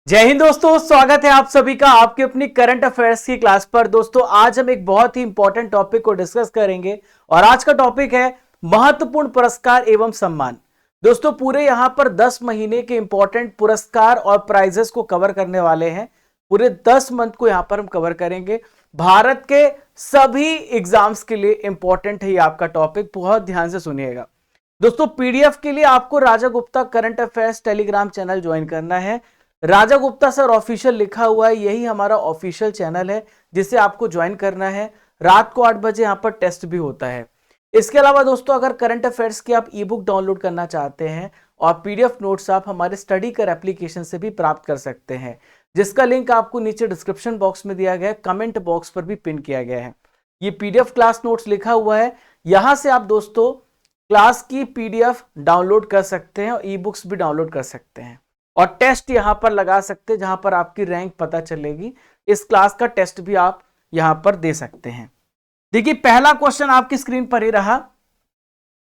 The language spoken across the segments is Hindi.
जय हिंद दोस्तों, स्वागत है आप सभी का आपके अपनी करंट अफेयर्स की क्लास पर। दोस्तों आज हम एक बहुत ही इंपॉर्टेंट टॉपिक को डिस्कस करेंगे और आज का टॉपिक है महत्वपूर्ण पुरस्कार एवं सम्मान। दोस्तों पूरे यहां पर 10 महीने के इंपॉर्टेंट पुरस्कार और प्राइजेस को कवर करने वाले हैं। पूरे 10 मंथ को यहां पर हम कवर करेंगे। भारत के सभी एग्जाम्स के लिए इंपॉर्टेंट है ये आपका टॉपिक, बहुत ध्यान से सुनिएगा। दोस्तों पीडीएफ के लिए आपको Raja Gupta current affairs Telegram channel join करना है। राजा गुप्ता सर ऑफिशियल लिखा हुआ है, यही हमारा ऑफिशियल चैनल है जिसे आपको ज्वाइन करना है। रात को 8 बजे यहां पर टेस्ट भी होता है। इसके अलावा दोस्तों अगर करंट अफेयर्स की आप ई बुक डाउनलोड करना चाहते हैं और पीडीएफ नोट्स आप हमारे स्टडी कर एप्लीकेशन से भी प्राप्त कर सकते हैं, जिसका लिंक आपको नीचे डिस्क्रिप्शन बॉक्स में दिया गया है, कमेंट बॉक्स पर भी पिन किया गया है। ये पीडीएफ क्लास नोट्स लिखा हुआ है, यहां से आप दोस्तों क्लास की पीडीएफ डाउनलोड कर सकते हैं और ई बुक्स भी डाउनलोड कर सकते हैं और टेस्ट यहां पर लगा सकते हैं, जहां पर आपकी रैंक पता चलेगी। इस क्लास का टेस्ट भी आप यहां पर दे सकते हैं। देखिए पहला क्वेश्चन आपकी स्क्रीन पर ही रहा।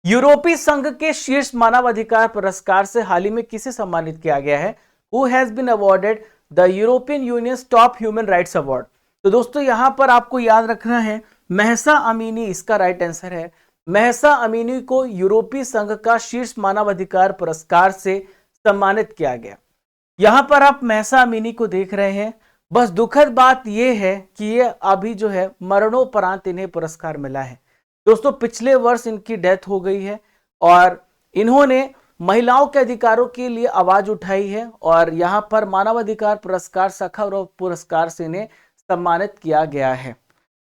यूरोपीय संघ के शीर्ष मानवाधिकार पुरस्कार से हाल ही में किसे सम्मानित किया गया है? Who has been awarded the European Union top human rights award? तो दोस्तों यहां पर आपको याद रखना है महसा अमीनी इसका राइट आंसर है। महसा अमीनी को यूरोपीय संघ का शीर्ष मानवाधिकार पुरस्कार से सम्मानित किया गया। यहां पर आप महसा अमीनी को देख रहे हैं। बस दुखद बात यह है कि ये अभी जो है मरणोपरांत इन्हें पुरस्कार मिला है। दोस्तों पिछले वर्ष इनकी डेथ हो गई है और इन्होंने महिलाओं के अधिकारों के लिए आवाज उठाई है और यहां पर मानवाधिकार पुरस्कार साखारोव पुरस्कार से इन्हें सम्मानित किया गया है।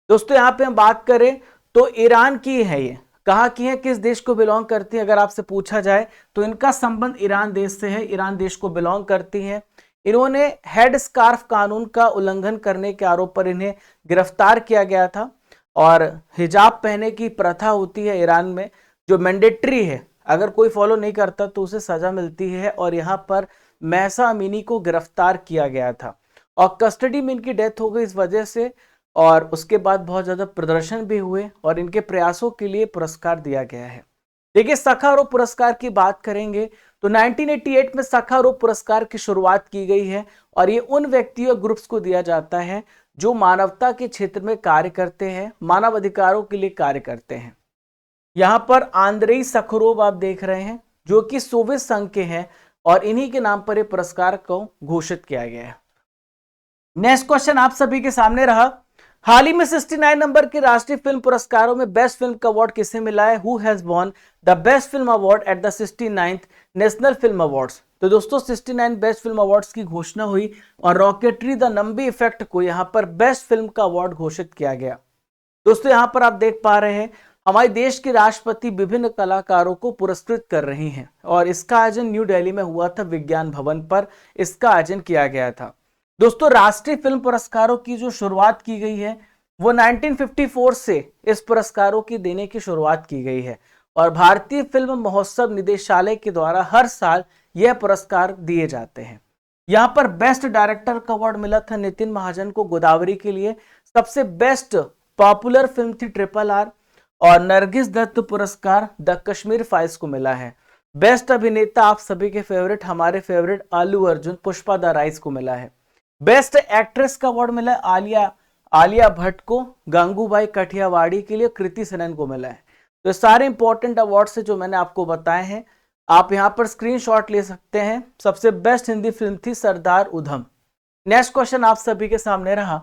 दोस्तों यहां पे हम बात करें तो ईरान की है, ये कहाँ की है, किस देश को बिलोंग करती है अगर आपसे पूछा जाए तो इनका संबंध ईरान देश से है, ईरान देश को बिलोंग करती हैं। इन्होंने हेड स्कार्फ कानून का उल्लंघन करने के आरोप पर इन्हें गिरफ्तार किया गया था और हिजाब पहनने की प्रथा होती है ईरान में जो मैंडेटरी है, अगर कोई फॉलो नहीं करता तो उसे सजा मिलती है और यहाँ पर महसा अमीनी को गिरफ्तार किया गया था और कस्टडी में इनकी डेथ हो गई इस वजह से। और उसके बाद बहुत ज्यादा प्रदर्शन भी हुए और इनके प्रयासों के लिए पुरस्कार दिया गया है। देखिए साखारोव पुरस्कार की बात करेंगे तो 1988 में साखारोव पुरस्कार की शुरुआत की गई है और ये उन व्यक्तियों ग्रुप्स को दिया जाता है जो मानवता के क्षेत्र में कार्य करते हैं, मानव अधिकारों के लिए कार्य करते हैं। यहां पर आंद्रेई सखरोव आप देख रहे हैं जो कि सोवियत संघ के हैं और इन्हीं के नाम पर यह पुरस्कार को घोषित किया गया है। नेक्स्ट क्वेश्चन आप सभी के सामने रहा। हाल ही में 69 नंबर के राष्ट्रीय फिल्म पुरस्कारों में बेस्ट फिल्म का अवार्ड किसे मिला है? Who has won the best film award at the 69th national film awards? तो दोस्तों 69 बेस्ट फिल्म अवार्ड्स की घोषणा हुई और रॉकेटरी द नंबी इफेक्ट को यहां पर बेस्ट फिल्म का अवार्ड घोषित किया गया। दोस्तों यहां पर आप देख पा रहे हैं हमारे देश के राष्ट्रपति विभिन्न कलाकारों को पुरस्कृत कर रही हैं और इसका आयोजन न्यू दिल्ली में हुआ था, विज्ञान भवन पर इसका आयोजन किया गया था। दोस्तों राष्ट्रीय फिल्म पुरस्कारों की जो शुरुआत की गई है वो 1954 से इस पुरस्कारों की देने की शुरुआत की गई है और भारतीय फिल्म महोत्सव निदेशालय के द्वारा हर साल यह पुरस्कार दिए जाते हैं। यहां पर बेस्ट डायरेक्टर का अवार्ड मिला था नितिन महाजन को गोदावरी के लिए। सबसे बेस्ट पॉपुलर फिल्म थी RRR और नरगिस दत्त पुरस्कार द कश्मीर फाइल्स को मिला है। बेस्ट अभिनेता आप सभी के फेवरेट, हमारे favourite Allu Arjun Pushpa the rise को मिला है। बेस्ट एक्ट्रेस का अवार्ड मिला है आलिया भट्ट को, गंगूबाई कठियावाड़ी के लिए कृति सेनन को मिला है। तो सारे इंपॉर्टेंट अवार्ड से जो मैंने आपको बताए हैं आप यहां पर स्क्रीनशॉट ले सकते हैं। सबसे बेस्ट हिंदी फिल्म थी सरदार उधम। नेक्स्ट क्वेश्चन आप सभी के सामने रहा।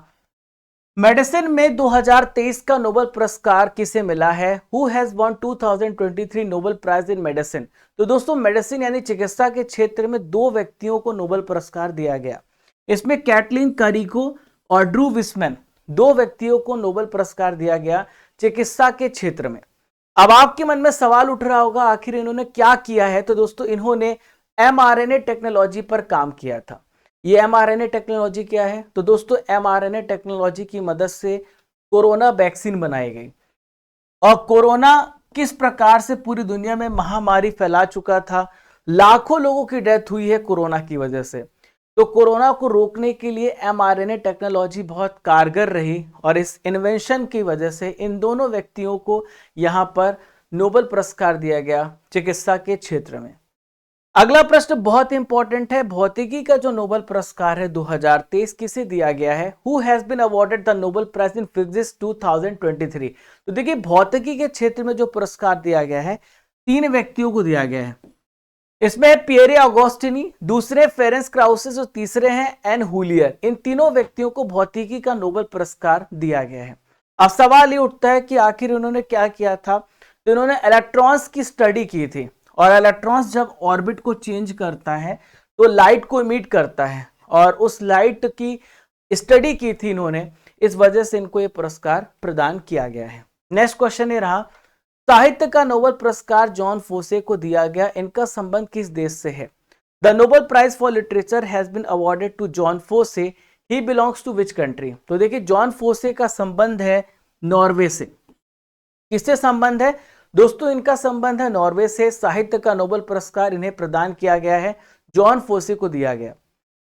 मेडिसिन में 2023 का नोबेल पुरस्कार किसे मिला है? Who has won 2023 Nobel prize in medicine? तो दोस्तों मेडिसिन यानी चिकित्सा के क्षेत्र में 2 व्यक्तियों को नोबेल पुरस्कार दिया गया। इसमें कैटलिन कारिको और ड्रू विस्मैन 2 व्यक्तियों को नोबेल पुरस्कार दिया गया चिकित्सा के क्षेत्र में। अब आपके मन में सवाल उठ रहा होगा आखिर इन्होंने क्या किया है? तो दोस्तों इन्होंने mRNA टेक्नोलॉजी पर काम किया था। ये mRNA टेक्नोलॉजी क्या है? तो दोस्तों mRNA टेक्नोलॉजी की मदद से कोरोना वैक्सीन बनाई गई और कोरोना किस प्रकार से पूरी दुनिया में महामारी फैला चुका था, लाखों लोगों की डेथ हुई है कोरोना की वजह से। तो कोरोना को रोकने के लिए mRNA टेक्नोलॉजी बहुत कारगर रही और इस इन्वेंशन की वजह से इन दोनों व्यक्तियों को यहां पर नोबेल पुरस्कार दिया गया चिकित्सा के क्षेत्र में। अगला प्रश्न बहुत इंपॉर्टेंट है। भौतिकी का जो नोबेल पुरस्कार है 2023 किसे दिया गया है? Who has been awarded the Nobel prize in physics 2023? तो देखिए भौतिकी के क्षेत्र में जो पुरस्कार दिया गया है 3 व्यक्तियों को दिया गया है। इसमें पियरे अगोस्टिनी, दूसरे फेरेंस क्राउसिस और तीसरे हैं एन हुलियर। इन तीनों व्यक्तियों को भौतिकी का नोबेल पुरस्कार दिया गया है। अब सवाल ये उठता है कि आखिर उन्होंने क्या किया था? तो इन्होंने इलेक्ट्रॉन्स की स्टडी की थी, और इलेक्ट्रॉन्स जब ऑर्बिट को चेंज करता है तो लाइट को इमिट करता है, और उस लाइट की स्टडी की थी इन्होंने, इस वजह से इनको ये पुरस्कार प्रदान किया गया है। नेक्स्ट क्वेश्चन ये रहा, साहित्य का नोबेल पुरस्कार जॉन फोसे को दिया गया, इनका संबंध किस देश से है? The Nobel prize for literature has been awarded to Jon Fosse, he belongs to which country? तो देखिए जॉन फोसे का संबंध है नॉर्वे से। किससे संबंध है दोस्तों? इनका संबंध है नॉर्वे से। साहित्य का नोबेल पुरस्कार इन्हें प्रदान किया गया है, जॉन फोसे को दिया गया।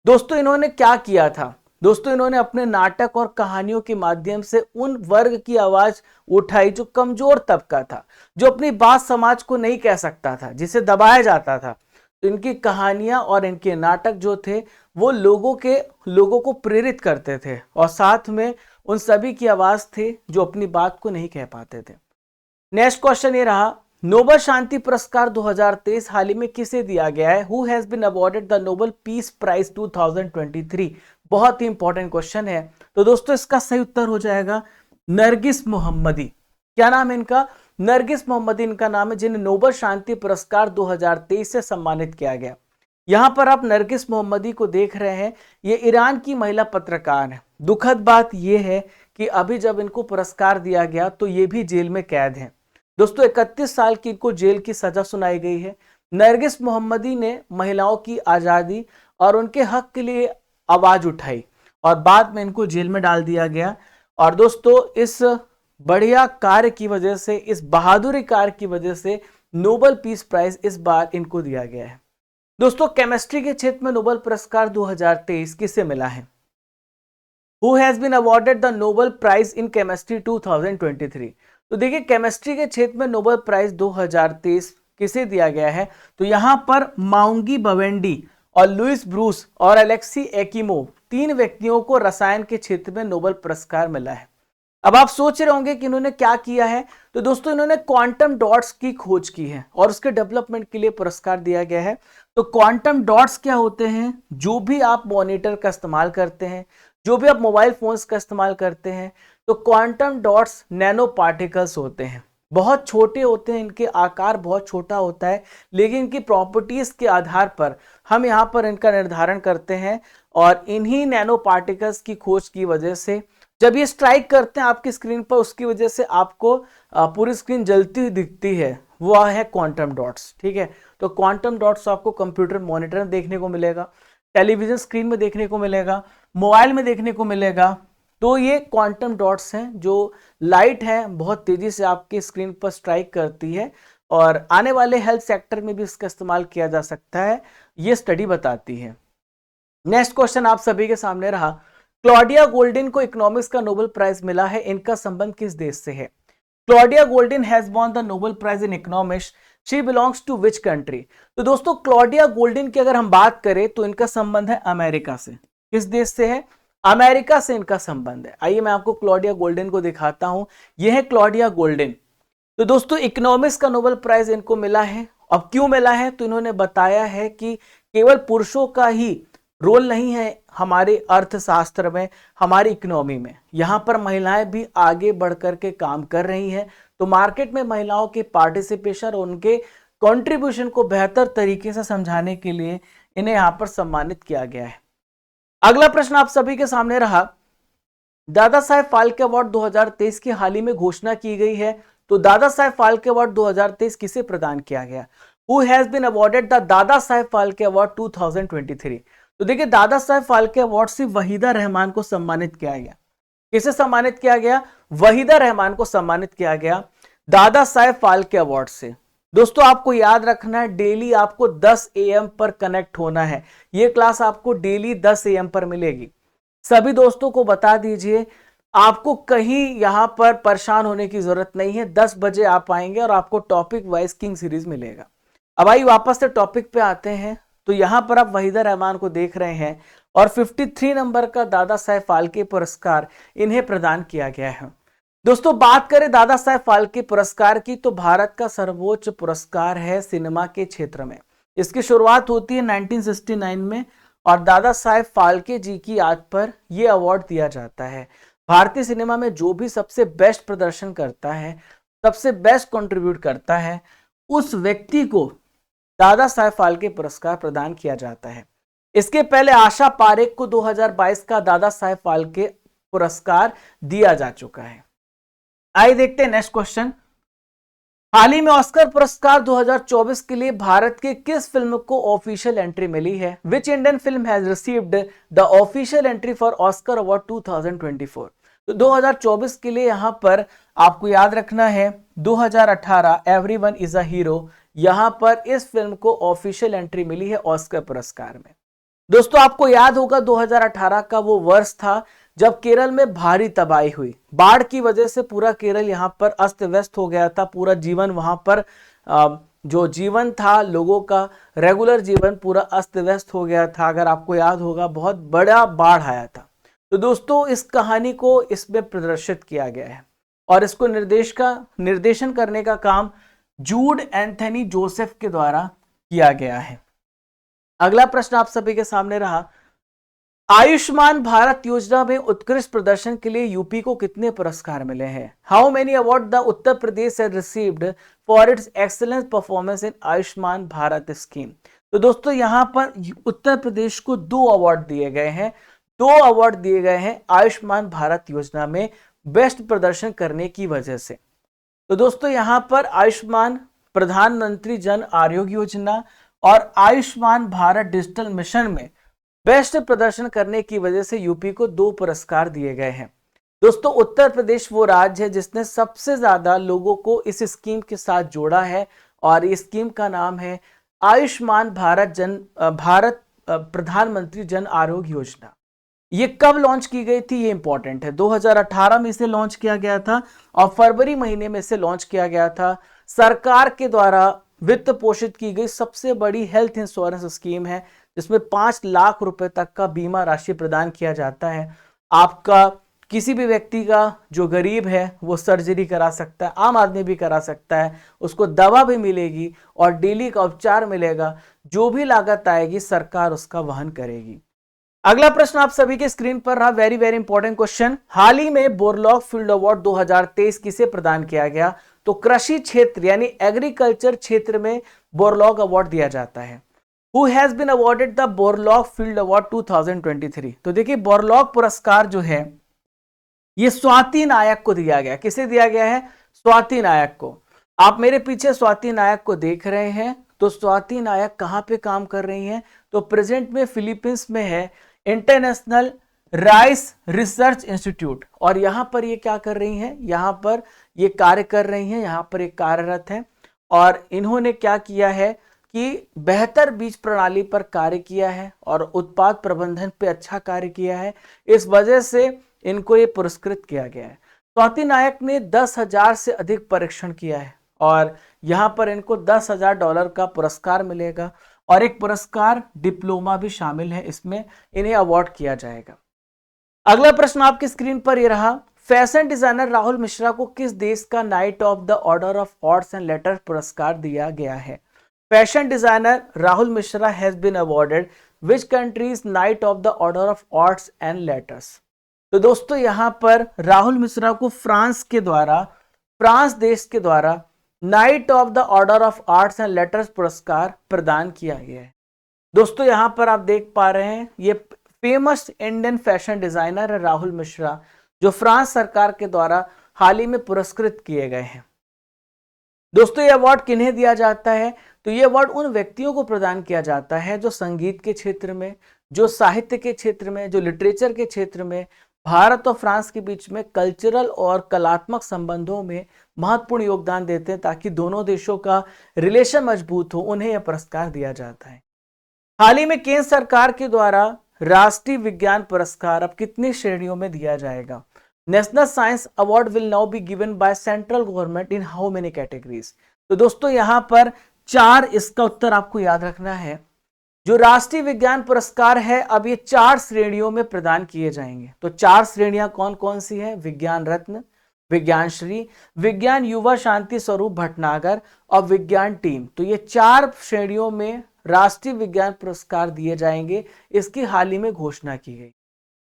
दोस्तों इन्होंने क्या किया था? दोस्तों इन्होंने अपने नाटक और कहानियों के माध्यम से उन वर्ग की आवाज उठाई जो कमजोर तबका था, जो अपनी बात समाज को नहीं कह सकता था, जिसे दबाया जाता था। तो इनकी कहानियां और इनके नाटक जो थे वो लोगों को प्रेरित करते थे, और साथ में उन सभी की आवाज थे जो अपनी बात को नहीं कह पाते थे। नेक्स्ट क्वेश्चन ये रहा, नोबेल शांति पुरस्कार 2023 हाल ही में किसे दिया गया है? Who has been awarded the Nobel peace prize 2023? बहुत ही इंपॉर्टेंट क्वेश्चन है। तो दोस्तों इसका सही उत्तर हो जाएगा नरगिस मोहम्मदी। क्या नाम है इनका? नरगिस मोहम्मदी इनका नाम है, जिन्हें नोबेल शांति पुरस्कार 2023 से सम्मानित किया गया। यहां पर आप नरगिस मोहम्मदी को देख रहे हैं, ये ईरान की महिला पत्रकार है। दुखद बात यह है कि अभी जब इनको पुरस्कार दिया गया तो ये भी जेल में कैद है। दोस्तों 31 साल की इनको जेल की सजा सुनाई गई है। नरगिस मोहम्मदी ने महिलाओं की आजादी और उनके हक के लिए आवाज उठाई, और बाद में इनको जेल में डाल दिया गया। और दोस्तों इस बढ़िया कार्य की वजह से, इस बहादुरी कार्य की वजह से नोबेल पीस प्राइज इस बार इनको दिया गया है। दोस्तों केमिस्ट्री के क्षेत्र में नोबेल पुरस्कार 2023 किसे मिला है? Who has been awarded the Nobel Prize in Chemistry 2023? तो देखिए केमिस्ट्री के क्षेत्र में नोबेल प्राइज 2023 किसे दिया गया है? तो यहां पर माउंगी बवेंडी और लुइस ब्रूस और एलेक्सी एकिमोव 3 व्यक्तियों को रसायन के क्षेत्र में नोबेल पुरस्कार मिला है। अब आप सोच रहे होंगे कि इन्होंने क्या किया है? तो दोस्तों इन्होंने क्वांटम डॉट्स की खोज की है और उसके डेवलपमेंट के लिए पुरस्कार दिया गया है। तो क्वांटम डॉट्स क्या होते हैं? जो भी आप मॉनिटर का इस्तेमाल करते हैं, जो भी आप मोबाइल फोन्स का इस्तेमाल करते हैं, तो क्वांटम डॉट्स नैनो पार्टिकल्स होते हैं, बहुत छोटे होते हैं, इनके आकार बहुत छोटा होता है, लेकिन इनकी प्रॉपर्टीज के आधार पर हम यहाँ पर इनका निर्धारण करते हैं। और इन्हीं नैनो पार्टिकल्स की खोज की वजह से जब ये स्ट्राइक करते हैं आपकी स्क्रीन पर, उसकी वजह से आपको पूरी स्क्रीन जलती हुई दिखती है, वो है क्वांटम डॉट्स। ठीक है, तो क्वांटम डॉट्स आपको कंप्यूटर मॉनिटर में देखने को मिलेगा, टेलीविजन स्क्रीन में देखने को मिलेगा, मोबाइल में देखने को मिलेगा। तो ये क्वांटम डॉट्स हैं जो लाइट है बहुत तेजी से आपकी स्क्रीन पर स्ट्राइक करती है, और आने वाले हेल्थ सेक्टर में भी इसका इस्तेमाल किया जा सकता है, ये स्टडी बताती है। नेक्स्ट क्वेश्चन आप सभी के सामने रहा, क्लॉडिया गोल्डिन को इकोनॉमिक्स का नोबेल प्राइज मिला है, इनका संबंध किस देश से है? Claudia Goldin has won the Nobel prize in economics, she belongs to which country? तो दोस्तों क्लॉडिया गोल्डिन की अगर हम बात करें तो इनका संबंध है अमेरिका से। किस देश से है? अमेरिका से इनका संबंध है। आइए मैं आपको क्लॉडिया गोल्डिन को दिखाता हूं, यह है क्लॉडिया गोल्डिन। तो दोस्तों इकोनॉमिक्स का नोबेल प्राइज इनको मिला है। अब क्यों मिला है? तो इन्होंने बताया है कि केवल पुरुषों का ही रोल नहीं है हमारे अर्थशास्त्र में, हमारी इकोनॉमी में, यहाँ पर महिलाएं भी आगे बढ़कर के काम कर रही हैं। तो मार्केट में महिलाओं के पार्टिसिपेशन और उनके कंट्रीब्यूशन को बेहतर तरीके से समझाने के लिए इन्हें यहाँ पर सम्मानित किया गया है। अगला प्रश्न आप सभी के सामने रहा, दादा साहेब फाल्के अवार्ड 2023 की हाल ही में घोषणा की गई है। तो दादा साहेब फाल्के अवार्ड 2023 किसे प्रदान किया गया? Who has been awarded the Dada Saheb Phalke award 2023? तो देखिए दादा साहेब फाल्के अवार्ड से वहीदा रहमान को सम्मानित किया गया। किसे सम्मानित किया गया? वहीदा रहमान को सम्मानित किया गया दादा साहेब फाल्के अवार्ड से। दोस्तों आपको याद रखना है, डेली आपको 10 AM पर कनेक्ट होना है। यह क्लास आपको डेली 10 AM पर मिलेगी। सभी दोस्तों को बता दीजिए, आपको कहीं यहां पर परेशान होने की जरूरत नहीं है। 10 बजे आप आएंगे और आपको टॉपिक वाइज किंग सीरीज मिलेगा। अब आइए वापस से टॉपिक पे आते हैं। तो यहां पर आप वहीदा रहमान को देख रहे हैं और 53 नंबर का दादा साहेब फाल्के पुरस्कार इन्हें प्रदान किया गया है। दोस्तों बात करें दादा साहेब फाल्के पुरस्कार की, तो भारत का सर्वोच्च पुरस्कार है सिनेमा के क्षेत्र में। इसकी शुरुआत होती है 1969 में और दादा साहेब फाल्के जी की याद पर यह अवार्ड दिया जाता है। भारतीय सिनेमा में जो भी सबसे बेस्ट प्रदर्शन करता है, सबसे बेस्ट कंट्रीब्यूट करता है, उस व्यक्ति को दादा साहेब फाल्के पुरस्कार प्रदान किया जाता है। इसके पहले आशा पारेख को 2022 का दादा साहेब फाल्के पुरस्कार दिया जा चुका है। आइए देखते हैं नेक्स्ट क्वेश्चन। हाल ही में ऑस्कर पुरस्कार 2024 के लिए भारत की किस फिल्म को ऑफिशियल एंट्री मिली है? Which Indian film has received the official entry for Oscar award 2024? तो 2024 के लिए यहां पर आपको याद रखना है 2018 एवरीवन इज अ हीरो, यहां पर इस फिल्म को ऑफिशियल एंट्री मिली है ऑस्कर पुरस्कार में। दोस्तों आपको याद होगा 2018 का वो वर्ष था जब केरल में भारी तबाही हुई। बाढ़ की वजह से पूरा केरल यहां पर अस्त व्यस्त हो गया था। पूरा जीवन वहां पर जो जीवन था लोगों का, रेगुलर जीवन पूरा अस्त व्यस्त हो गया था। अगर आपको याद होगा बहुत बड़ा बाढ़ आया था। तो दोस्तों इस कहानी को इसमें प्रदर्शित किया गया है और इसको निर्देशन करने का काम जूड एंथनी जोसेफ के द्वारा किया गया है। अगला प्रश्न आप सभी के सामने रहा, आयुष्मान भारत योजना में उत्कृष्ट प्रदर्शन के लिए यूपी को कितने पुरस्कार मिले हैं? How many award the Uttar Pradesh has received for its excellence performance in Ayushman Bharat scheme? तो दोस्तों यहां पर उत्तर प्रदेश को 2 अवार्ड दिए गए हैं। 2 अवार्ड दिए गए हैं आयुष्मान भारत योजना में बेस्ट प्रदर्शन करने की वजह से। तो दोस्तों यहां पर आयुष्मान प्रधानमंत्री जन आरोग्य योजना और आयुष्मान भारत डिजिटल मिशन में बेस्ट प्रदर्शन करने की वजह से यूपी को 2 पुरस्कार दिए गए हैं। दोस्तों उत्तर प्रदेश वो राज्य है जिसने सबसे ज्यादा लोगों को इस स्कीम के साथ जोड़ा है और इस स्कीम का नाम है आयुष्मान भारत प्रधानमंत्री जन आरोग्य योजना। ये कब लॉन्च की गई थी ये इंपॉर्टेंट है। 2018 में इसे लॉन्च किया गया था और फरवरी महीने में इसे लॉन्च किया गया था। सरकार के द्वारा वित्त पोषित की गई सबसे बड़ी हेल्थ इंश्योरेंस स्कीम है जिसमें 5 लाख रुपए तक का बीमा राशि प्रदान किया जाता है। आपका किसी भी व्यक्ति का जो गरीब है वो सर्जरी करा सकता है, आम आदमी भी करा सकता है, उसको दवा भी मिलेगी और डेली का उपचार मिलेगा। जो भी लागत आएगी सरकार उसका वहन करेगी। अगला प्रश्न आप सभी के स्क्रीन पर रहा, वेरी वेरी इंपॉर्टेंट क्वेश्चन। हाल ही में बोरलॉग फील्ड अवार्ड 2023 किसे प्रदान किया गया? तो कृषि क्षेत्र यानी एग्रीकल्चर क्षेत्र में बोरलॉग अवार्ड दिया जाता है। Who has been awarded the Borlaug field award 2023? तो देखिए बोरलॉग पुरस्कार जो है ये स्वाति नायक को दिया गया। किसे दिया गया है? स्वाति नायक को। आप मेरे पीछे स्वाति नायक को देख रहे हैं। तो स्वाति नायक कहां पे काम कर रही हैं? तो प्रेजेंट में फिलीपींस में है इंटरनेशनल राइस रिसर्च इंस्टीट्यूट और यहां पर ये क्या कर रही हैं? यहां पर ये कार्य कर रही हैं, यहां पर एक कार्यरत है और इन्होंने क्या किया है कि बेहतर बीज प्रणाली पर कार्य किया है और उत्पाद प्रबंधन पे अच्छा कार्य किया है। इस वजह से इनको ये पुरस्कृत किया गया है। स्वाति नायक ने 10,000 से अधिक परीक्षण किया है और यहाँ पर इनको $10,000 का पुरस्कार मिलेगा और एक पुरस्कार डिप्लोमा भी शामिल है, इसमें इन्हें अवार्ड किया जाएगा। अगला प्रश्न आपकी स्क्रीन पर ये रहा, फैशन डिजाइनर राहुल मिश्रा को किस देश का knight of the order of arts and letters पुरस्कार दिया गया है? Fashion designer Rahul Mishra has been awarded which countries knight of the order of arts and letters? तो दोस्तों यहां पर राहुल मिश्रा को फ्रांस देश के द्वारा night of the order of arts and letters पुरस्कार प्रदान किया गया है। दोस्तों यहां पर आप देख पा रहे हैं ये फेमस इंडियन फैशन डिजाइनर है राहुल मिश्रा, जो फ्रांस सरकार के द्वारा हाल ही में पुरस्कृत किए गए हैं। दोस्तों ये अवार्ड किन्हें दिया जाता है? तो ये अवार्ड उन व्यक्तियों को प्रदान किया जाता है जो संगीत के क्षेत्र में, जो साहित्य के क्षेत्र में, जो लिटरेचर के क्षेत्र में भारत और फ्रांस के बीच में कल्चरल और कलात्मक संबंधों में महत्वपूर्ण योगदान देते हैं ताकि दोनों देशों का रिलेशन मजबूत हो, उन्हें यह पुरस्कार दिया जाता है। हाल ही में केंद्र सरकार के द्वारा राष्ट्रीय विज्ञान पुरस्कार अब कितनी श्रेणियों में दिया जाएगा? National science award will now be given by central government in how many categories? तो दोस्तों यहां पर 4, इसका उत्तर आपको याद रखना है। जो राष्ट्रीय विज्ञान पुरस्कार है अब ये 4 श्रेणियों में प्रदान किए जाएंगे। तो 4 श्रेणियां कौन कौन सी है? विज्ञान रत्न, विज्ञान श्री, विज्ञान युवा शांति स्वरूप भटनागर और विज्ञान टीम। तो ये 4 श्रेणियों में राष्ट्रीय विज्ञान पुरस्कार दिए जाएंगे। इसकी हाल ही में घोषणा की गई।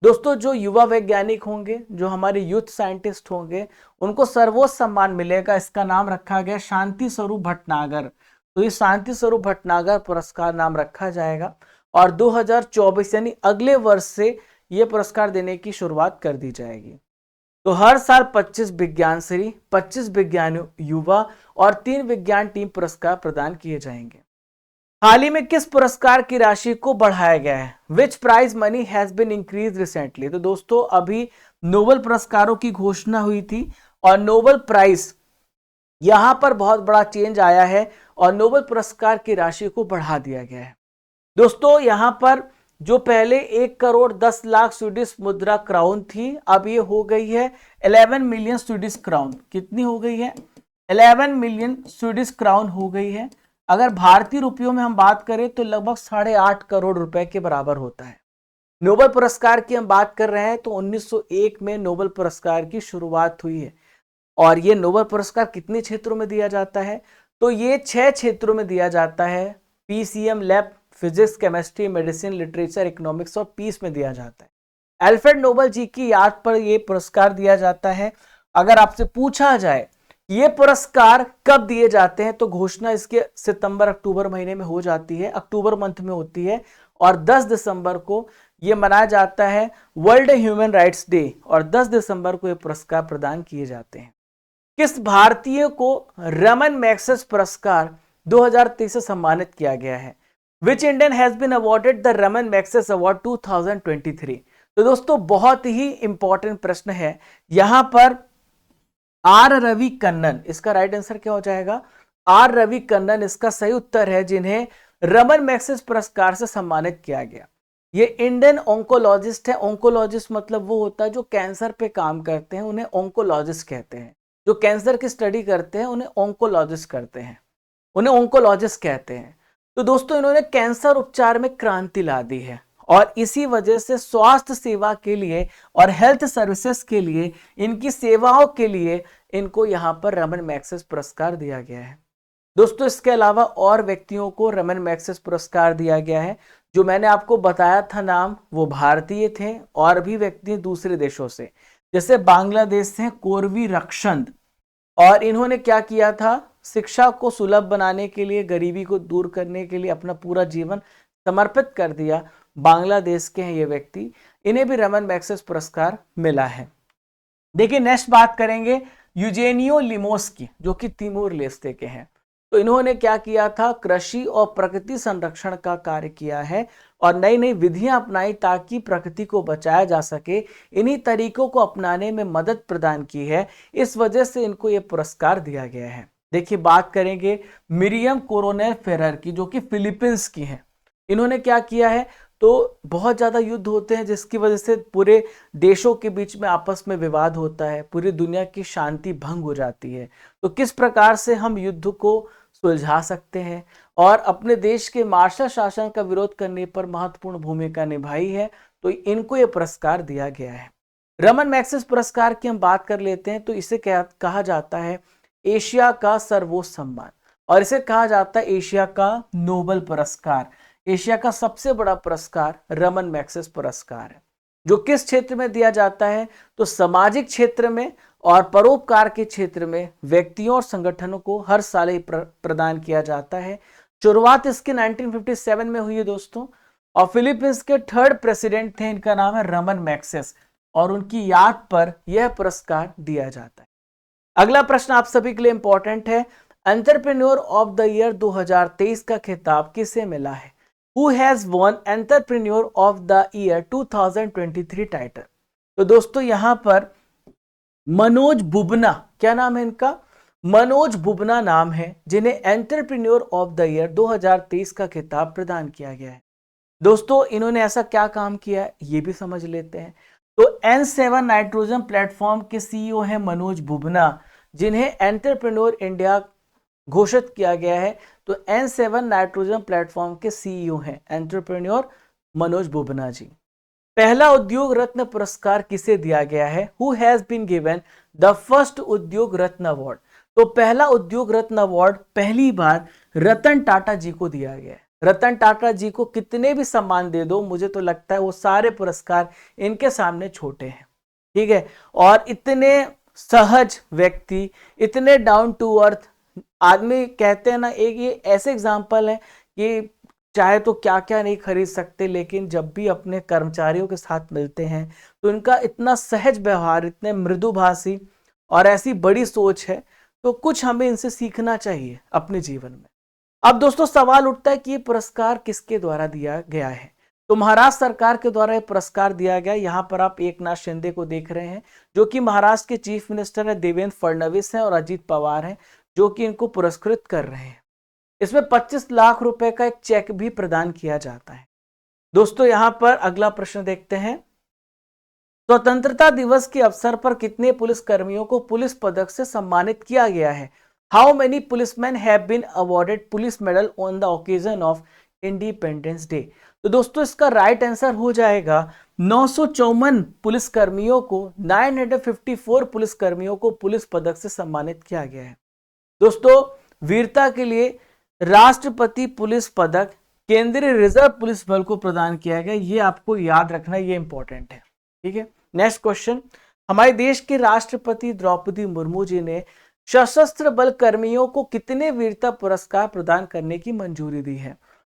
दोस्तों जो युवा वैज्ञानिक होंगे, जो हमारे यूथ साइंटिस्ट होंगे, उनको सर्वोच्च सम्मान मिलेगा। इसका नाम रखा गया शांति स्वरूप भटनागर। तो ये शांति स्वरूप भटनागर पुरस्कार नाम रखा जाएगा और 2024 यानी अगले वर्ष से यह पुरस्कार देने की शुरुआत कर दी जाएगी। तो हर साल 25 विज्ञान श्री, 25 विज्ञान युवा और 3 विज्ञान टीम पुरस्कार प्रदान किए जाएंगे। हाल ही में किस पुरस्कार की राशि को बढ़ाया गया है? Which prize money has been increase recently. तो दोस्तों अभी नोबेल पुरस्कारों की घोषणा हुई थी और नोबेल प्राइज यहां पर बहुत बड़ा चेंज आया है और नोबेल पुरस्कार की राशि को बढ़ा दिया गया है। दोस्तों यहां पर जो पहले 1 करोड़ 10 लाख स्वीडिश मुद्रा क्राउन थी, अब ये हो गई है 11 मिलियन स्वीडिश क्राउन। कितनी हो गई है? 11 मिलियन स्वीडिश क्राउन हो गई है। अगर भारतीय रुपयों में हम बात करें तो लगभग 8.5 करोड़ रुपए के बराबर होता है। नोबेल पुरस्कार की हम बात कर रहे हैं तो 1901 में नोबेल पुरस्कार की शुरुआत हुई है और ये नोबेल पुरस्कार कितने क्षेत्रों में दिया जाता है? तो ये 6 क्षेत्रों में दिया जाता है। PCM lab, physics, chemistry, medicine, literature, economics और पीस में दिया जाता है। अल्फ्रेड नोबेल जी की याद पर यह पुरस्कार दिया जाता है। अगर आपसे पूछा जाए ये पुरस्कार कब दिए जाते हैं तो घोषणा इसके सितंबर अक्टूबर महीने में हो जाती है, अक्टूबर मंथ में होती है और 10 दिसंबर को यह मनाया जाता है वर्ल्ड ह्यूमन राइट्स डे और 10 दिसंबर को यह पुरस्कार प्रदान किए जाते हैं। किस भारतीय को रमन मैग्सेसे पुरस्कार 2023 से सम्मानित किया गया है? Which Indian has been awarded the Ramon Magsaysay award 2023। तो दोस्तों बहुत ही इंपॉर्टेंट प्रश्न है। यहां पर आर रवि कन्नन, इसका राइट आंसर क्या हो जाएगा? आर रवि कन्नन इसका सही उत्तर है, जिन्हें रमन मैग्सेसे पुरस्कार से सम्मानित किया गया। ये इंडियन ऑन्कोलॉजिस्ट है। ऑन्कोलॉजिस्ट मतलब वो होता है जो कैंसर पे काम करते हैं, उन्हें ऑन्कोलॉजिस्ट कहते हैं। जो कैंसर की स्टडी करते हैं उन्हें ऑन्कोलॉजिस्ट करते हैं, उन्हें ऑन्कोलॉजिस्ट कहते हैं। तो दोस्तों इन्होंने कैंसर उपचार में क्रांति ला दी है और इसी वजह से स्वास्थ्य सेवा के लिए और हेल्थ सर्विसेज के लिए, इनकी सेवाओं के लिए इनको यहाँ पर रमन मैग्सेसे पुरस्कार दिया गया है। दोस्तों इसके अलावा और व्यक्तियों को रमन मैग्सेसे पुरस्कार दिया गया है। जो मैंने आपको बताया था नाम, वो भारतीय थे और भी व्यक्ति दूसरे देशों से, जैसे बांग्लादेश से कोरवी रक्षंद, और इन्होंने क्या किया था? शिक्षा को सुलभ बनाने के लिए, गरीबी को दूर करने के लिए अपना पूरा जीवन समर्पित कर दिया। बांग्लादेश के हैं ये व्यक्ति, इन्हें भी रमन मैग्सेसे पुरस्कार मिला है। देखिए नेक्स्ट बात करेंगे यूजेनियो लिमोस की, जो कि तिमोर लेस्ते के हैं। तो इन्होंने क्या किया था? कृषि और प्रकृति संरक्षण का कार्य किया है और नई नई विधियां अपनाई ताकि प्रकृति को बचाया जा सके। इन्हीं तरीकों को अपनाने में मदद प्रदान की है, इस वजह से इनको ये पुरस्कार दिया गया है। देखिए बात करेंगे मिरियम कोरोनेल फेरर की, जो कि फिलीपींस की हैं। इन्होंने क्या किया है? तो बहुत ज़्यादा युद्ध होते हैं जिसकी वजह से पूरे देशों के बीच में आपस में विवाद होता है, पूरी दुनिया की शांति भंग हो जाती है। तो किस प्रकार से हम युद्ध को सुलझा सकते हैं और अपने देश के मार्शल शासन का विरोध करने पर महत्वपूर्ण भूमिका निभाई है, तो इनको ये पुरस्कार दिया गया है। रमन मैग्सेसे पुरस्कार की हम बात कर लेते हैं तो इसे कहा जाता है एशिया का सर्वोच्च सम्मान और इसे कहा जाता है एशिया का नोबेल पुरस्कार। एशिया का सबसे बड़ा पुरस्कार रमन मैग्सेसे पुरस्कार है, जो किस क्षेत्र में दिया जाता है? तो सामाजिक क्षेत्र में और परोपकार के क्षेत्र में व्यक्तियों और संगठनों को हर साल ही प्रदान किया जाता है। शुरुआत इसकी 1957 में हुई है दोस्तों, और फिलीपींस के 3rd प्रेसिडेंट थे, इनका नाम है रमन मैग्सेसे, और उनकी याद पर यह पुरस्कार दिया जाता है। अगला प्रश्न आप सभी के लिए इंपॉर्टेंट है। एंटरप्रेन्योर ऑफ द ईयर 2023 का खिताब किसे मिला है? Who has won Entrepreneur of the Year 2023 title? तो दोस्तों यहां पर मनोज बुबना, क्या नाम है इनका? मनोज बुबना नाम है, जिन्हें एंटरप्रेन्योर ऑफ द ईयर 2023 का खिताब प्रदान किया गया है। दोस्तों इन्होंने ऐसा क्या काम किया है ये भी समझ लेते हैं। तो N7 नाइट्रोजन प्लेटफॉर्म के सीईओ हैं मनोज बुबना, जिन्हें एंटरप्रेन्योर इंडिया घोषित किया गया है। तो तो N7 नाइट्रोजन प्लेटफॉर्म के सीईओ हैं एंटरप्रेन्योर मनोज बुबना जी। पहला उद्योग रत्न पुरस्कार किसे दिया गया है? Who has been given the first Udyog Ratna award? तो पहला उद्योग रत्न अवार्ड पहली बार रतन टाटा जी को दिया गया है। रतन टाटा जी को कितने भी सम्मान दे दो, मुझे तो लगता है वो सारे पुरस्कार इनके सामने छोटे हैं, ठीक है। और इतने सहज व्यक्ति, इतने डाउन टू अर्थ आदमी, कहते हैं ना, एक ये ऐसे एग्जाम्पल है कि चाहे तो क्या क्या नहीं खरीद सकते, लेकिन जब भी अपने कर्मचारियों के साथ मिलते हैं तो इनका इतना सहज व्यवहार, इतने मृदुभाषी और ऐसी बड़ी सोच है, तो कुछ हमें इनसे सीखना चाहिए अपने जीवन में। अब दोस्तों सवाल उठता है कि ये पुरस्कार किसके द्वारा दिया गया है? तो महाराष्ट्र सरकार के द्वारा ये पुरस्कार दिया गया। यहाँ पर आप एकनाथ शिंदे को देख रहे हैं, जो कि महाराष्ट्र के चीफ मिनिस्टर है, देवेंद्र फडणवीस हैं और अजीत पवार हैं, जो कि इनको पुरस्कृत कर रहे हैं। इसमें 25 लाख रुपए का एक चेक भी प्रदान किया जाता है। दोस्तों यहाँ पर अगला प्रश्न देखते हैं। स्वतंत्रता दिवस के अवसर पर कितने पुलिस कर्मियों को पुलिस पदक से सम्मानित किया गया है? How many policeman have been awarded police medal on the occasion of independence day? तो दोस्तों इसका राइट आंसर हो जाएगा 954 पुलिस कर्मियों को, 954 पुलिस कर्मियों को पुलिस पदक से सम्मानित किया गया है। दोस्तों वीरता के लिए राष्ट्रपति पुलिस पदक केंद्रीय रिजर्व पुलिस बल को प्रदान किया गया, ये आपको याद रखना, ये इंपॉर्टेंट है, ठीक है। नेक्स्ट क्वेश्चन, हमारे देश के राष्ट्रपति द्रौपदी मुर्मू जी ने सशस्त्र बल कर्मियों को कितने वीरता पुरस्कार प्रदान करने की मंजूरी दी है?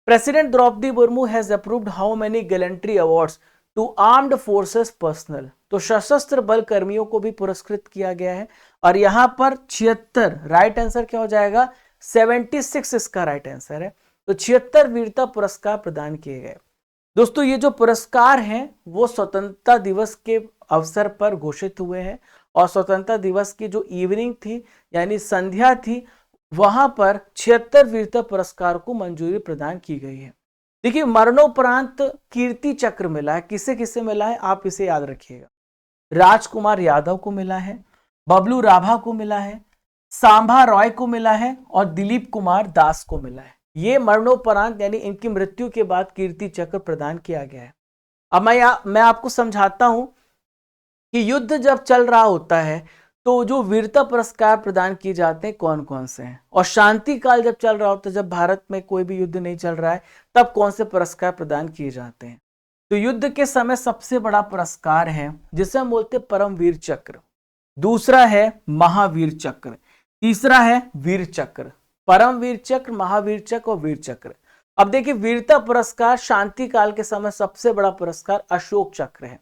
President Droupadi Murmu has approved how many gallantry awards to armed forces personnel? तो सशस्त्र बल कर्मियों को भी पुरस्कृत किया गया है और यहां पर 76, राइट आंसर क्या हो जाएगा? 76 इसका राइट आंसर है। तो 76 वीरता पुरस्कार प्रदान किए गए। दोस्तों ये जो पुरस्कार हैं वो स्वतंत्रता दिवस के अवसर पर घोषित हुए हैं और स्वतंत्रता दिवस की जो इवनिंग थी, यानी संध्या थी, वहां पर 76 वीरता पुरस्कार को मंजूरी प्रदान की गई है। देखिए मरणोपरांत कीर्ति चक्र मिला है, किसे किसे मिला है आप इसे याद रखिएगा। राजकुमार यादव को मिला है, बबलू राभा को मिला है, सांभा रॉय को मिला है और दिलीप कुमार दास को मिला है। ये मरणोपरांत यानी इनकी मृत्यु के बाद कीर्ति चक्र प्रदान किया गया है। अब मैं आपको समझाता हूं कि युद्ध जब चल रहा होता है तो जो वीरता पुरस्कार प्रदान किए जाते हैं कौन कौन से हैं, और शांति काल जब चल रहा होता है, जब भारत में कोई भी युद्ध नहीं चल रहा है, तब कौन से पुरस्कार प्रदान किए जाते हैं। तो युद्ध के समय सबसे बड़ा पुरस्कार है जिसे हम बोलते हैं परमवीर चक्र, दूसरा है महावीर चक्र, तीसरा है वीर चक्र। परमवीर चक्र, महावीर चक्र और वीर चक्र। अब देखिए वीरता पुरस्कार शांति काल के समय सबसे बड़ा पुरस्कार अशोक चक्र है,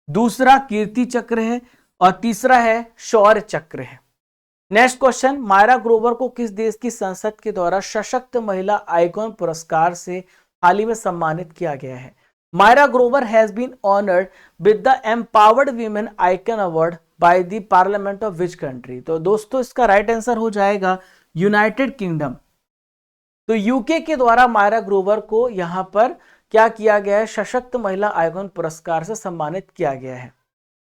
दूसरा कीर्ति चक्र है और तीसरा है शौर्य चक्र है। नेक्स्ट क्वेश्चन, मायरा ग्रोवर को किस देश की संसद के द्वारा सशक्त महिला आइकॉन पुरस्कार से हाल ही में सम्मानित किया गया है? Myra Grover has been honoured with the empowered women icon award by the parliament of which country? तो दोस्तों इसका राइट आंसर हो जाएगा यूनाइटेड किंगडम। तो यूके के द्वारा मायरा ग्रोवर को यहां पर क्या किया गया है? सशक्त महिला आइकॉन पुरस्कार से सम्मानित किया गया है।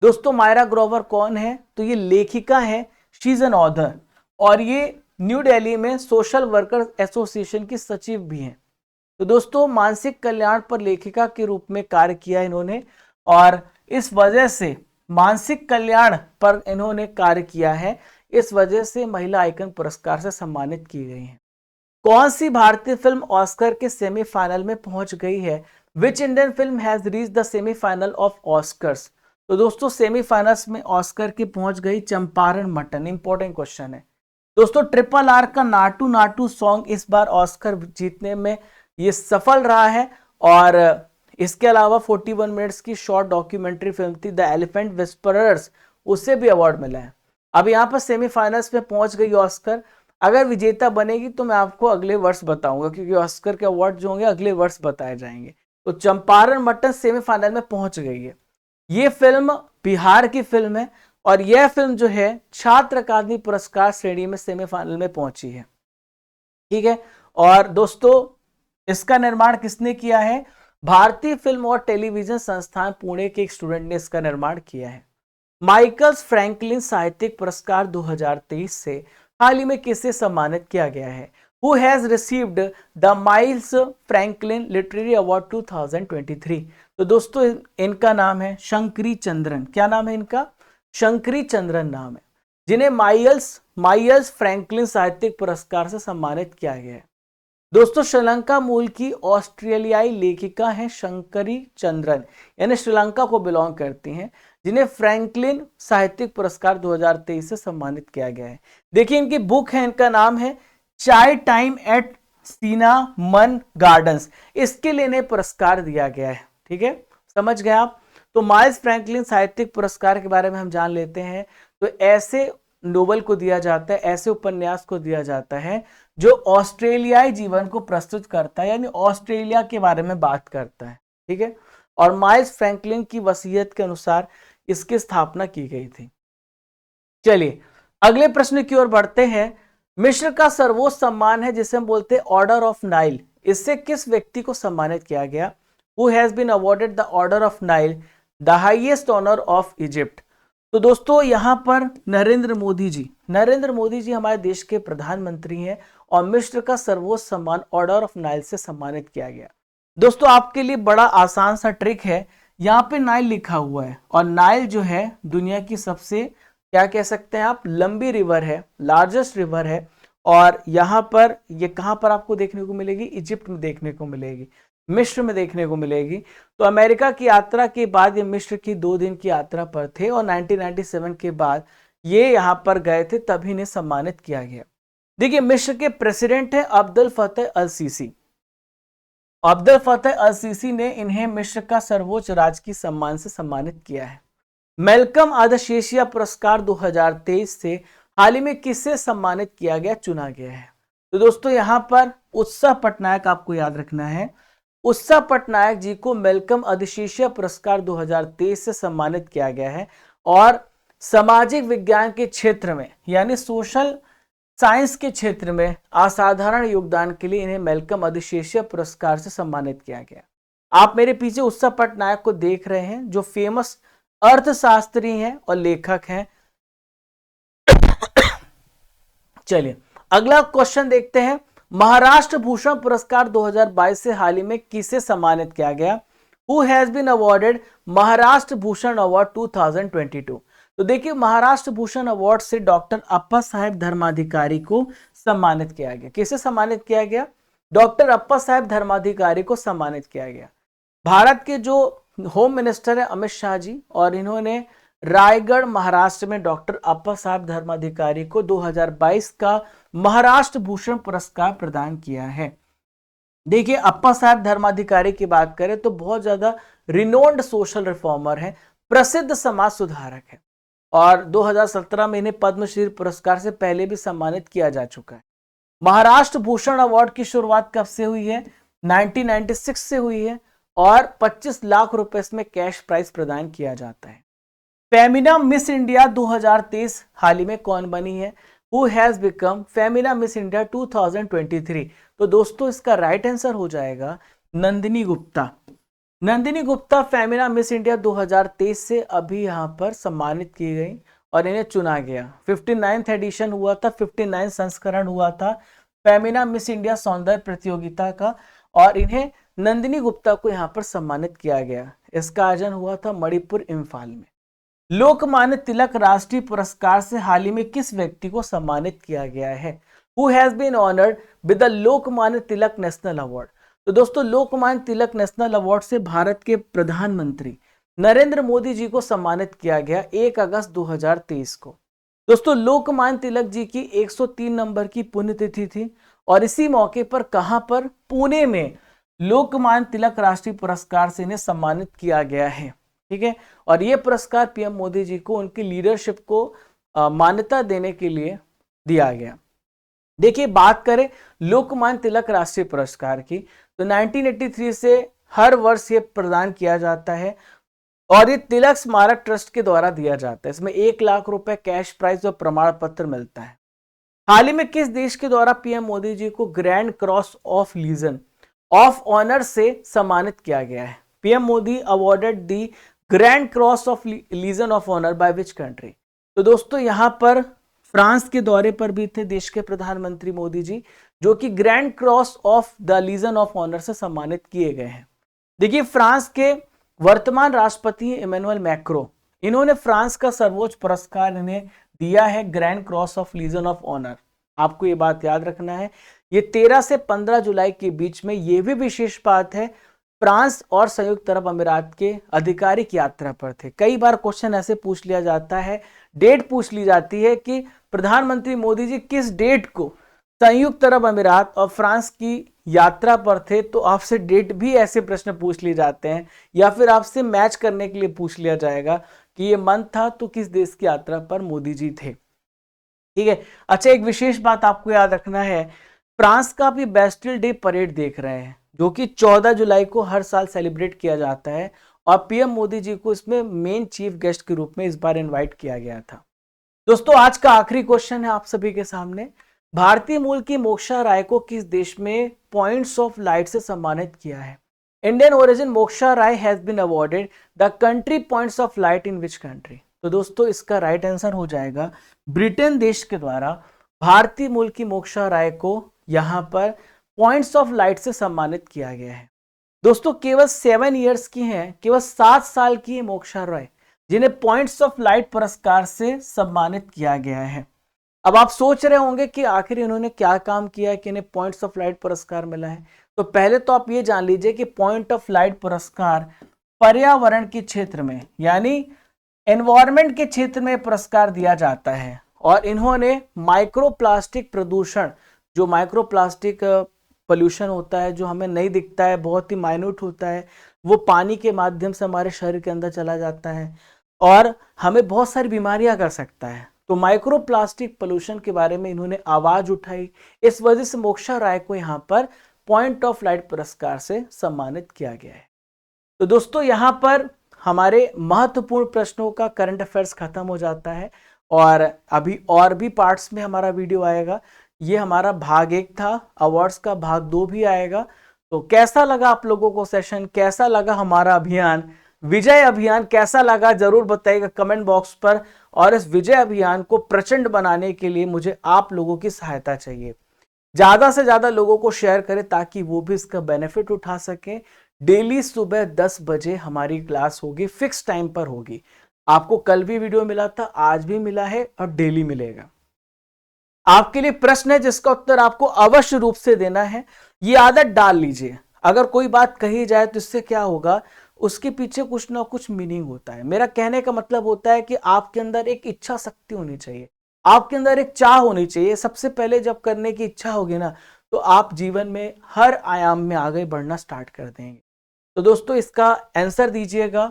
दोस्तों मायरा ग्रोवर कौन है? तो ये लेखिका है, शी इज एन ऑथर, और ये न्यू दिल्ली में सोशल वर्कर एसोसिएशन की सचिव भी हैं। तो दोस्तों मानसिक कल्याण पर लेखिका के रूप में कार्य किया इन्होंने, और इस वजह से मानसिक कल्याण पर इन्होंने कार्य किया है, इस वजह से महिला आइकन पुरस्कार से सम्मानित की गई हैं। कौन सी भारतीय फिल्म ऑस्कर के सेमीफाइनल में पहुंच गई है? Which Indian film has reach the semifinal of Oscars? तो दोस्तों सेमीफाइनल्स में ऑस्कर की पहुंच गई चंपारण मटन। इंपॉर्टेंट क्वेश्चन है दोस्तों। RRR का नाटू नाटू सॉन्ग इस बार ऑस्कर जीतने में ये सफल रहा है, और इसके अलावा 41 मिनट्स की शॉर्ट डॉक्यूमेंट्री फिल्म थी द एलिफेंट विस्परर्स, उससे भी अवार्ड मिला है। अब यहाँ पर सेमीफाइनल्स में पहुंच गई ऑस्कर। अगर विजेता बनेगी तो मैं आपको अगले वर्ष बताऊंगा, क्योंकि ऑस्कर के अवार्ड जो होंगे अगले वर्ष बताए जाएंगे। तो चंपारण मटन सेमीफाइनल में पहुंच गई है। ये फिल्म बिहार की फिल्म है और यह फिल्म जो है छात्र अकादमी पुरस्कार श्रेणी में सेमीफाइनल में पहुंची है, ठीक है। और दोस्तों इसका निर्माण किसने किया है? भारतीय फिल्म और टेलीविजन संस्थान पुणे के एक स्टूडेंट ने इसका निर्माण किया है। माइकल्स फ्रैंकलिन साहित्यिक पुरस्कार 2023 से हाल ही में किसे सम्मानित किया गया है? Who has received the miles Franklin literary award 2023। तो दोस्तों इनका नाम है शंकरी चंद्रन। क्या नाम है इनका? शंकरी चंद्रन नाम है, जिन्हें माइल्स फ्रैंकलिन साहित्यिक पुरस्कार से सम्मानित किया गया है। दोस्तों श्रीलंका मूल की ऑस्ट्रेलियाई लेखिका हैं शंकरी चंद्रन, यानी श्रीलंका को बिलोंग करती हैं, जिन्हें फ्रैंकलिन साहित्यिक पुरस्कार 2023 से सम्मानित किया गया है। देखिए इनकी बुक है, इनका नाम है चाय टाइम एट सिनामन गार्डन्स। इसके लिए इन्हें पुरस्कार दिया गया है। ठीक है, समझ गए आप? तो माइल्स फ्रैंकलिन साहित्यिक पुरस्कार के बारे में हम जान लेते हैं। तो ऐसे नोबेल को दिया जाता है, ऐसे उपन्यास को दिया जाता है जो ऑस्ट्रेलियाई जीवन को प्रस्तुत करता है, यानी ऑस्ट्रेलिया के बारे में बात करता है। ठीक है, और माइल्स फ्रैंकलिन की वसीयत के अनुसार इसकी स्थापना की गई थी। चलिए अगले प्रश्न की ओर बढ़ते हैं। मिस्र का सर्वोच्च सम्मान है जिसे हम बोलते हैं ऑर्डर ऑफ नाइल। इससे किस व्यक्ति को सम्मानित किया गया? Who has been awarded the order of Nile, the highest honour of Egypt. तो दोस्तों यहां पर नरेंद्र मोदी जी हमारे देश के प्रधानमंत्री हैं और मिस्र का सर्वोच्च सम्मान ऑर्डर ऑफ नाइल से सम्मानित किया गया। दोस्तों आपके लिए बड़ा आसान सा ट्रिक है, यहाँ पे नाइल लिखा हुआ है और नाइल जो है दुनिया की सबसे क्या कह सकते हैं आप, लंबी रिवर है, लार्जेस्ट रिवर है। और यहाँ पर ये कहाँ पर आपको देखने को मिलेगी? इजिप्ट में देखने को मिलेगी, मिस्र में देखने को मिलेगी। तो अमेरिका की यात्रा के बाद ये मिस्र की 2 दिन की यात्रा पर थे और 1997 के बाद ये यहाँ पर गए थे, तभी इन्हें सम्मानित किया गया। देखिए मिस्र के प्रेसिडेंट है अब्दुल फतेह अल सीसी। अब्दुल फतेह अल सीसी ने इन्हें मिस्र का सर्वोच्च राजकीय सम्मान से सम्मानित किया है। मेलकम आदर्शेशिया पुरस्कार 2023 से हाल ही में किससे सम्मानित किया गया, चुना गया है? तो दोस्तों यहाँ पर उत्सव पटनायक आपको याद रखना है। उत्सव पटनायक जी को मेलकम आदर्शेशिया पुरस्कार 2023 से सम्मानित किया गया है और सामाजिक विज्ञान के क्षेत्र में यानी सोशल साइंस के क्षेत्र में असाधारण योगदान के लिए इन्हें मेलकम आदर्शेशिया पुरस्कार से सम्मानित किया गया। आप मेरे पीछे उत्सव पटनायक को देख रहे हैं जो फेमस अर्थशास्त्री हैं और लेखक हैं। चलिए अगला क्वेश्चन देखते हैं। महाराष्ट्र भूषण पुरस्कार 2022 से हाल ही में किसे सम्मानित किया गया? Who has been awarded Maharashtra Bhushan award 2022। तो देखिए महाराष्ट्र भूषण अवार्ड से डॉक्टर अप्पा साहेब धर्माधिकारी को सम्मानित किया गया। किसे सम्मानित किया गया? डॉक्टर अप्पा साहेब धर्माधिकारी को सम्मानित किया गया। भारत के जो होम मिनिस्टर है अमित शाह जी, और इन्होंने रायगढ़ महाराष्ट्र में डॉक्टर अप्पा साहेब धर्माधिकारी को 2022 का महाराष्ट्र भूषण पुरस्कार प्रदान किया है। देखिए अप्पा साहेब धर्माधिकारी की बात करें तो बहुत ज्यादा रिनोन्ड सोशल रिफॉर्मर है, प्रसिद्ध समाज सुधारक है और 2017 में इन्हें पद्मश्री पुरस्कार से पहले भी सम्मानित किया जा चुका है। महाराष्ट्र भूषण अवार्ड की शुरुआत कब से हुई है? 1996 से हुई है और 25 लाख रुपए इसमें कैश प्राइज प्रदान किया जाता है। फेमिना मिस इंडिया 2023 हाल ही में कौन बनी है? Who has become Femina miss India 2023। तो दोस्तों इसका राइट आंसर हो जाएगा नंदिनी गुप्ता। नंदिनी गुप्ता फेमिना मिस इंडिया 2023 से अभी यहाँ पर सम्मानित की गई और इन्हें चुना गया। 59th एडिशन हुआ था, 59 संस्करण हुआ था फेमिना मिस इंडिया सौंदर्य प्रतियोगिता का और इन्हें नंदिनी गुप्ता को यहाँ पर सम्मानित किया गया। इसका आयोजन हुआ था मणिपुर इम्फाल में। लोकमान्य तिलक राष्ट्रीय पुरस्कार से हाल ही में किस व्यक्ति को सम्मानित किया गया है? Who has been honoured with the Lokmanya Tilak national award. तो दोस्तों लोकमान्य तिलक नेशनल अवार्ड से भारत के प्रधानमंत्री नरेंद्र मोदी जी को सम्मानित किया गया 1 अगस्त 2023 को। दोस्तों लोकमान्य तिलक जी की 103 नंबर की पुण्यतिथि थी और इसी मौके पर कहां पर? पुणे में लोकमान्य तिलक राष्ट्रीय पुरस्कार से इन्हें सम्मानित किया गया है। ठीक है, और यह पुरस्कार पीएम मोदी जी को उनकी लीडरशिप को मान्यता देने के लिए दिया गया। देखिए बात करें लोकमान्य तिलक राष्ट्रीय पुरस्कार की तो 1983 से हर वर्ष ये प्रदान किया जाता है और ये तिलक स्मारक ट्रस्ट के द्वारा दिया जाता है। इसमें 1 लाख रुपए कैश प्राइज और प्रमाण पत्र मिलता है। हाल ही में किस देश के द्वारा पीएम मोदी जी को grand cross of legion of honour से सम्मानित किया गया है? PM Modi awarded the grand cross of legion of honour by which country? तो दोस्तों यहां पर फ्रांस के दौरे पर भी थे देश के प्रधानमंत्री मोदी जी, जो कि grand cross of the legion of honour से सम्मानित किए गए हैं। देखिए, फ्रांस के वर्तमान राष्ट्रपति इमैनुअल मैक्रो, इन्होंने फ्रांस का सर्वोच्च पुरस्कार इन्हें दिया है, grand cross of legion of honour. आपको ये बात याद रखना है। ये 13 से 15 जुलाई के बीच में, ये भी विशेष बात है, फ्रांस और संयुक्त अरब अमीरात के आधिकारिक यात्रा पर थे। कई बार क्वेश्चन ऐसे पूछ लिया जाता है, डेट पूछ ली जाती है कि प्रधानमंत्री मोदी जी किस डेट को संयुक्त अरब अमीरात और फ्रांस की यात्रा पर थे, तो आपसे डेट भी ऐसे प्रश्न पूछ लिए जाते हैं, या फिर आपसे मैच करने के लिए पूछ लिया जाएगा कि ये मंथ था तो किस देश की यात्रा पर मोदी जी थे। ठीक है। अच्छा, एक विशेष बात आपको याद रखना है, फ्रांस का भी बेस्टिल डे परेड देख रहे हैं, जो कि 14 जुलाई को हर साल सेलिब्रेट किया जाता है, और पीएम मोदी जी को इसमें मेन चीफ गेस्ट के रूप में इस बार इनवाइट किया गया था। दोस्तों, आज का आखिरी क्वेश्चन है आप सभी के सामने, भारतीय मूल की मोक्षा राय को किस देश में पॉइंट्स ऑफ लाइट से सम्मानित किया है? Indian origin Moksha Roy has been awarded the country points of light in which country? तो दोस्तों, इसका राइट आंसर हो जाएगा ब्रिटेन देश के द्वारा भारतीय मूल की मोक्षा राय को यहां पर पॉइंट्स ऑफ लाइट से सम्मानित किया गया है। दोस्तों, केवल 7 ईयर्स की हैं, केवल 7 साल की है मोक्षा राय, जिन्हें पॉइंट्स ऑफ लाइट पुरस्कार से सम्मानित किया गया है। अब आप सोच रहे होंगे कि आखिर इन्होंने क्या काम किया है कि इन्हें पॉइंट्स ऑफ लाइट पुरस्कार मिला है। तो पहले तो आप ये जान लीजिए कि पॉइंट ऑफ लाइट पुरस्कार पर्यावरण के क्षेत्र में, यानी एनवायरमेंट के क्षेत्र में पुरस्कार दिया जाता है, और इन्होंने माइक्रोप्लास्टिक प्रदूषण, जो माइक्रोप्लास्टिक पोल्यूशन होता है, जो हमें नहीं दिखता है, बहुत ही माइन्यूट होता है, वो पानी के माध्यम से हमारे शरीर के अंदर चला जाता है और हमें बहुत सारी बीमारियां कर सकता है। तो माइक्रोप्लास्टिक पोल्यूशन के बारे में इन्होंने आवाज उठाई, इस वजह से मोक्षा राय को यहाँ पर पॉइंट ऑफ लाइट पुरस्कार से सम्मानित किया गया है। तो दोस्तों, यहाँ पर हमारे महत्वपूर्ण प्रश्नों का करंट अफेयर्स खत्म हो जाता है, और अभी और भी पार्ट्स में हमारा वीडियो आएगा। ये हमारा भाग 1 था, अवार्ड्स का भाग 2 भी आएगा। तो कैसा लगा आप लोगों को सेशन, कैसा लगा हमारा अभियान, विजय अभियान कैसा लगा, जरूर बताइएगा कमेंट बॉक्स पर। और इस विजय अभियान को प्रचंड बनाने के लिए मुझे आप लोगों की सहायता चाहिए। ज्यादा से ज्यादा लोगों को शेयर करें ताकि वो भी इसका बेनिफिट उठा सकें। डेली सुबह 10 बजे हमारी क्लास होगी, फिक्स टाइम पर होगी। आपको कल भी वीडियो मिला था, आज भी मिला है और डेली मिलेगा। आपके लिए प्रश्न है जिसका उत्तर आपको अवश्य रूप से देना है। ये आदत डाल लीजिए, अगर कोई बात कही जाए तो इससे क्या होगा, उसके पीछे कुछ ना कुछ मीनिंग होता है। मेरा कहने का मतलब होता है कि आपके अंदर एक इच्छा शक्ति होनी चाहिए, आपके अंदर एक चाह होनी चाहिए। सबसे पहले जब करने की इच्छा होगी ना, तो आप जीवन में हर आयाम में आगे बढ़ना स्टार्ट कर देंगे। तो दोस्तों, इसका आंसर दीजिएगा।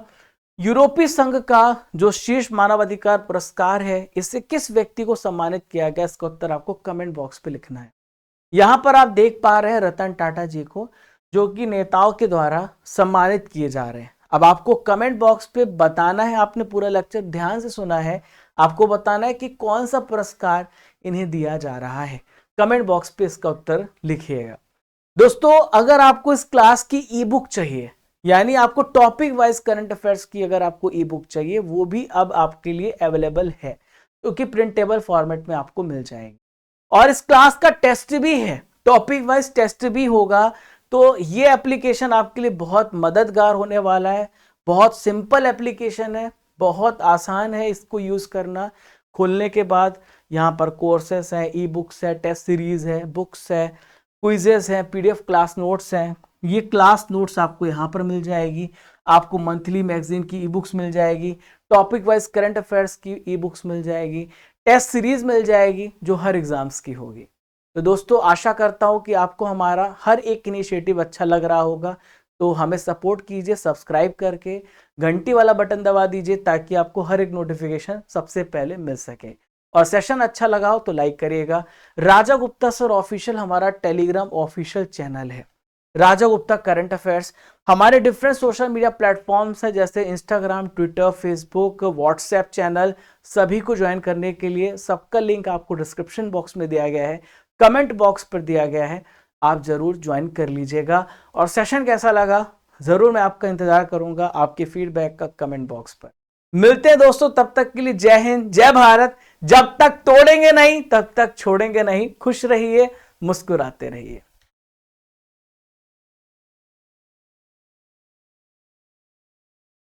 यूरोपीय संघ का जो शीर्ष मानवाधिकार पुरस्कार है, इससे किस व्यक्ति को सम्मानित किया गया, इसका उत्तर आपको कमेंट बॉक्स पे लिखना है। यहां पर आप देख पा रहे हैं रतन टाटा जी को, जो कि नेताओं के द्वारा सम्मानित किए जा रहे हैं। अब आपको कमेंट बॉक्स पे बताना है, आपने पूरा लेक्चर ध्यान से सुना है, आपको बताना है कि कौन सा पुरस्कार इन्हें दिया जा रहा है। कमेंट बॉक्स पे इसका उत्तर लिखिएगा। दोस्तों, अगर आपको इस क्लास की ई बुक चाहिए, यानी आपको टॉपिक वाइज करंट अफेयर्स की अगर आपको ई बुक चाहिए, वो भी अब आपके लिए अवेलेबल है, क्योंकि प्रिंटेबल फॉर्मेट में आपको मिल जाएगी। और इस क्लास का टेस्ट भी है, टॉपिक वाइज टेस्ट भी होगा। तो ये एप्लीकेशन आपके लिए बहुत मददगार होने वाला है। बहुत सिंपल एप्लीकेशन है, बहुत आसान है इसको यूज करना। खोलने के बाद यहाँ पर कोर्सेस हैं, ई बुक्स है, टेस्ट सीरीज है, बुक्स है, क्विजेस हैं, पीडीएफ क्लास नोट्स हैं। ये क्लास नोट्स आपको यहाँ पर मिल जाएगी। आपको मंथली मैगजीन की ई बुक्स मिल जाएगी, टॉपिक वाइज करंट अफेयर्स की ई बुक्स मिल जाएगी, टेस्ट सीरीज मिल जाएगी जो हर एग्जाम्स की होगी। तो दोस्तों, आशा करता हूँ कि आपको हमारा हर एक इनिशिएटिव अच्छा लग रहा होगा। तो हमें सपोर्ट कीजिए सब्सक्राइब करके, घंटी वाला बटन दबा दीजिए ताकि आपको हर एक नोटिफिकेशन सबसे पहले मिल सके। और सेशन अच्छा लगा हो तो लाइक करिएगा। राजा गुप्ता सर ऑफिशियल हमारा टेलीग्राम ऑफिशियल चैनल है, राजा गुप्ता करंट अफेयर्स। हमारे डिफरेंट सोशल मीडिया प्लेटफॉर्म्स हैं, जैसे Instagram, Twitter, Facebook, WhatsApp channel. सभी को ज्वाइन करने के लिए सबका लिंक आपको डिस्क्रिप्शन बॉक्स में दिया गया है, कमेंट बॉक्स पर दिया गया है, आप जरूर ज्वाइन कर लीजिएगा। और सेशन कैसा लगा जरूर मैं आपका इंतजार करूंगा आपके फीडबैक का कमेंट बॉक्स पर। मिलते हैं दोस्तों, तब तक के लिए जय हिंद, जय भारत। जब तक तोड़ेंगे नहीं तब तक छोड़ेंगे नहीं। खुश रहिए, मुस्कुराते रहिए।